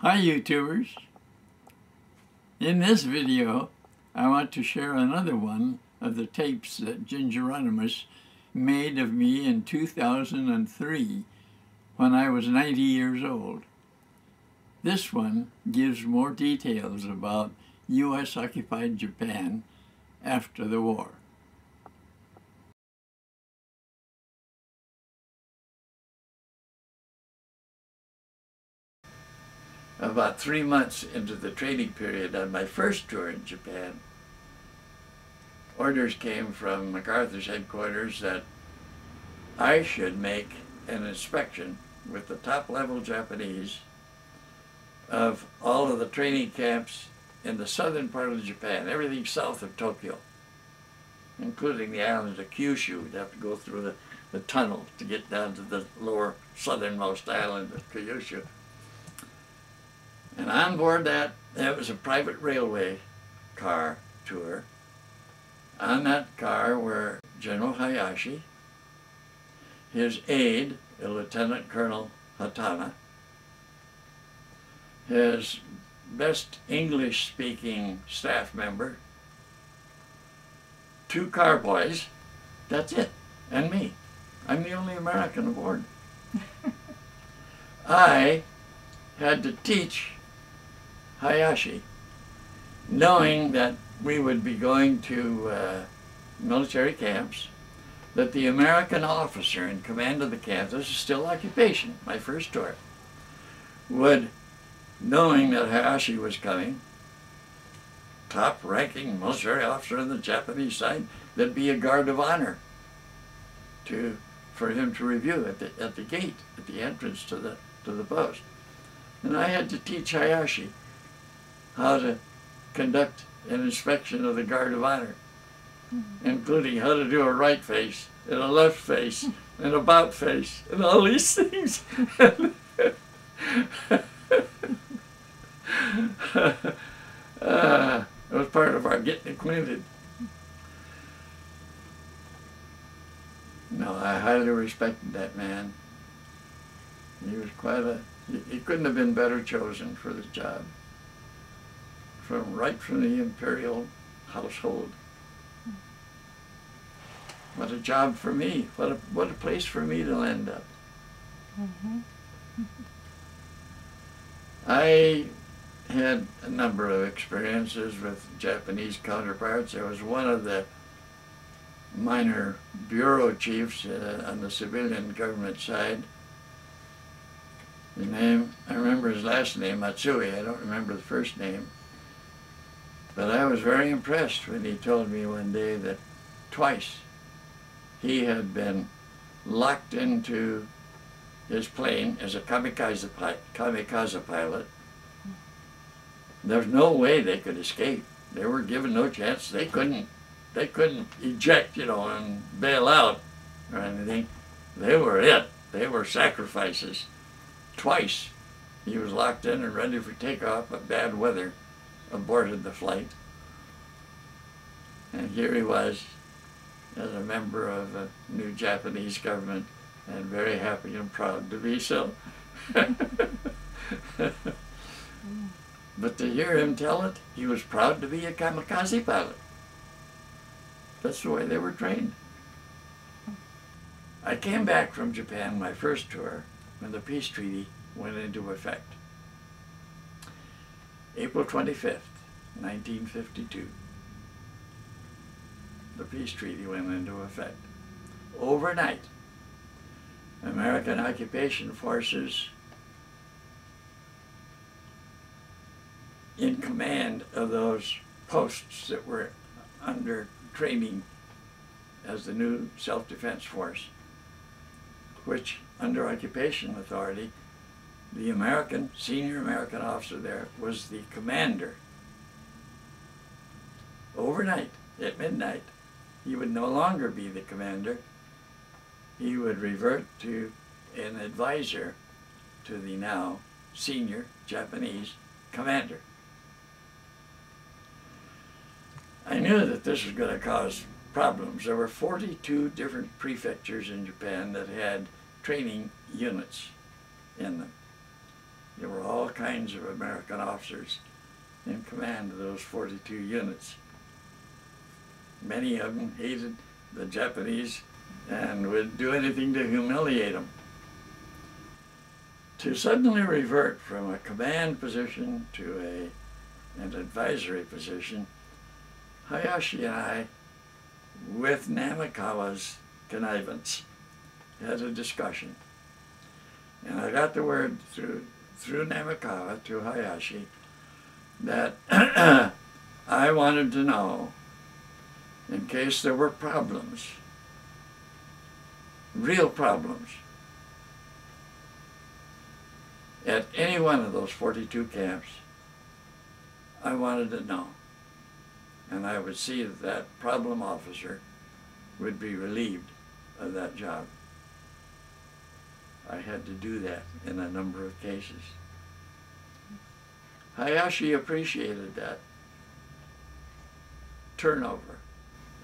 Hi YouTubers! In this video I want to share another one of the tapes that Gingeronimus made of me in 2003 when I was 90 years old. This one gives more details about U.S. occupied Japan after the war. About 3 months into the training period on my first tour in Japan, orders came from MacArthur's headquarters that I should make an inspection with the top-level Japanese of all of the training camps in the southern part of Japan, everything south of Tokyo, including the island of Kyushu. You'd have to go through the tunnel to get down to the lower southernmost island of Kyushu. And on board that was a private railway car tour. On that car were General Hayashi, his aide, Lieutenant Colonel Hatana, his best English-speaking staff member, 2 car boys, that's it, and me. I'm the only American aboard. I had to teach Hayashi, knowing that we would be going to military camps, that the American officer in command of the camp, this is still occupation, my first tour, would, knowing that Hayashi was coming, top-ranking military officer on the Japanese side, there'd be a guard of honor for him to review at the gate, at the entrance to the post. And I had to teach Hayashi how to conduct an inspection of the guard of honor, including how to do a right face and a left face and about face and all these things. It was part of our getting acquainted. No, I highly respected that man. He was he couldn't have been better chosen for this job. Right from the imperial household. What a job for me. What a place for me to end up. I had a number of experiences with Japanese counterparts. I was one of the minor bureau chiefs on the civilian government side. His name, I remember his last name, Matsui. I don't remember the first name. But I was very impressed when he told me one day that twice he had been locked into his plane as a kamikaze pilot. There's no way they could escape. They were given no chance. They couldn't eject, and bail out or anything. They were it. They were sacrifices. Twice he was locked in and ready for takeoff, but bad weather aborted the flight. And here he was as a member of a new Japanese government, and very happy and proud to be so. But to hear him tell it, he was proud to be a kamikaze pilot. That's the way they were trained. I came back from Japan, my first tour, when the peace treaty went into effect. April 25th, 1952. The peace treaty went into effect. Overnight, American occupation forces in command of those posts that were under training as the new self-defense force, which under occupation authority, the senior American officer there was the commander. Overnight, at midnight, he would no longer be the commander. He would revert to an advisor to the now senior Japanese commander. I knew that this was going to cause problems. There were 42 different prefectures in Japan that had training units in them. There were all kinds of American officers in command of those 42 units. Many of them hated the Japanese and would do anything to humiliate them. To suddenly revert from a command position to an advisory position, Hayashi and I, with Namikawa's connivance, had a discussion. And I got the word through Namikawa to Hayashi that I wanted to know, in case there were problems, real problems, at any one of those 42 camps, I wanted to know. And I would see that that problem officer would be relieved of that job. I had to do that in a number of cases. Hayashi appreciated that turnover,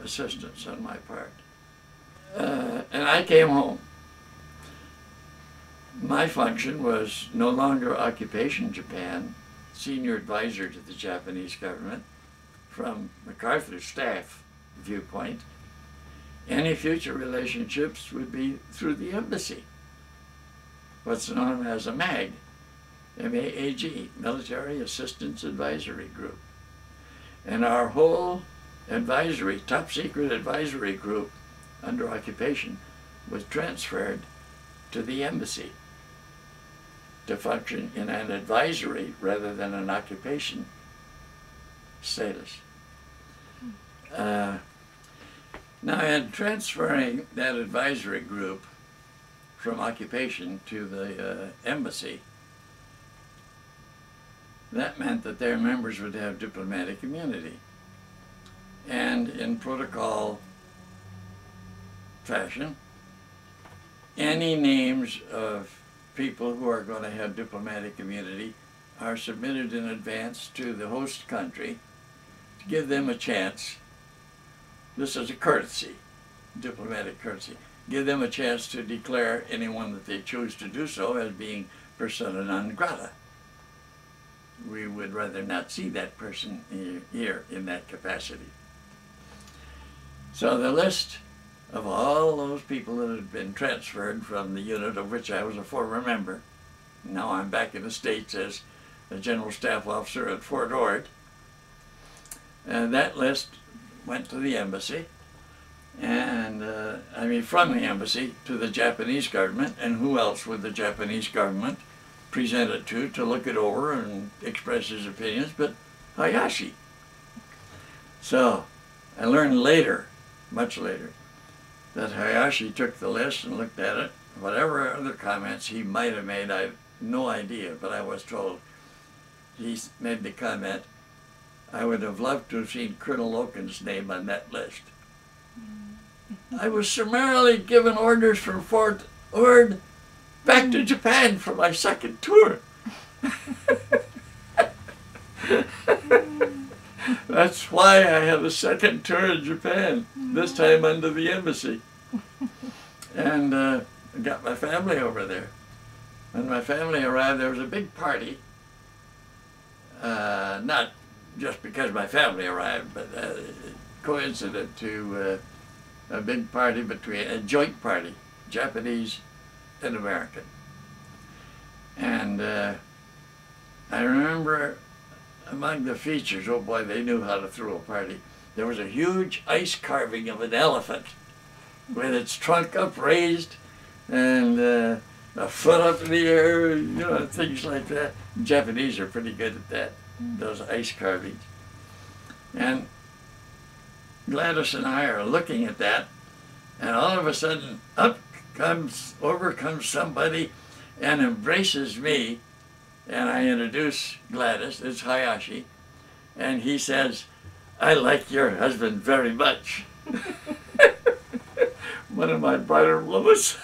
assistance on my part. And I came home. My function was no longer Occupation Japan, senior advisor to the Japanese government. From MacArthur's staff viewpoint, any future relationships would be through the embassy, what's known as a MAG, M-A-A-G, Military Assistance Advisory Group. And our whole advisory, top secret advisory group under occupation was transferred to the embassy to function in an advisory rather than an occupation status. Now, in transferring that advisory group from occupation to the embassy, that meant that their members would have diplomatic immunity. And in protocol fashion, any names of people who are going to have diplomatic immunity are submitted in advance to the host country to give them a chance. This is a courtesy, diplomatic courtesy. Give them a chance to declare anyone that they choose to do so as being persona non grata. We would rather not see that person here in that capacity. So the list of all those people that had been transferred from the unit of which I was a former member, now I'm back in the States as a General Staff Officer at Fort Ord, and that list went to the embassy, and from the embassy to the Japanese government, and who else would the Japanese government present it to look it over and express his opinions but Hayashi. So I learned later, much later, that Hayashi took the list and looked at it. Whatever other comments he might have made, I have no idea, but I was told he made the comment, I would have loved to have seen Colonel Loken's name on that list. I was summarily given orders from Fort Ord back to Japan for my second tour. That's why I had a second tour in Japan, this time under the embassy. And I got my family over there. When my family arrived, there was a big party. Not just because my family arrived, but coincident to a big party between, a joint party, Japanese and American. And I remember among the features, oh boy, they knew how to throw a party. There was a huge ice carving of an elephant with its trunk upraised and a foot up in the air, you know, things like that. The Japanese are pretty good at that, those ice carvings. And Gladys and I are looking at that, and all of a sudden over comes somebody and embraces me, and I introduce Gladys, it's Hayashi, and he says, I like your husband very much. One of my brighter moments.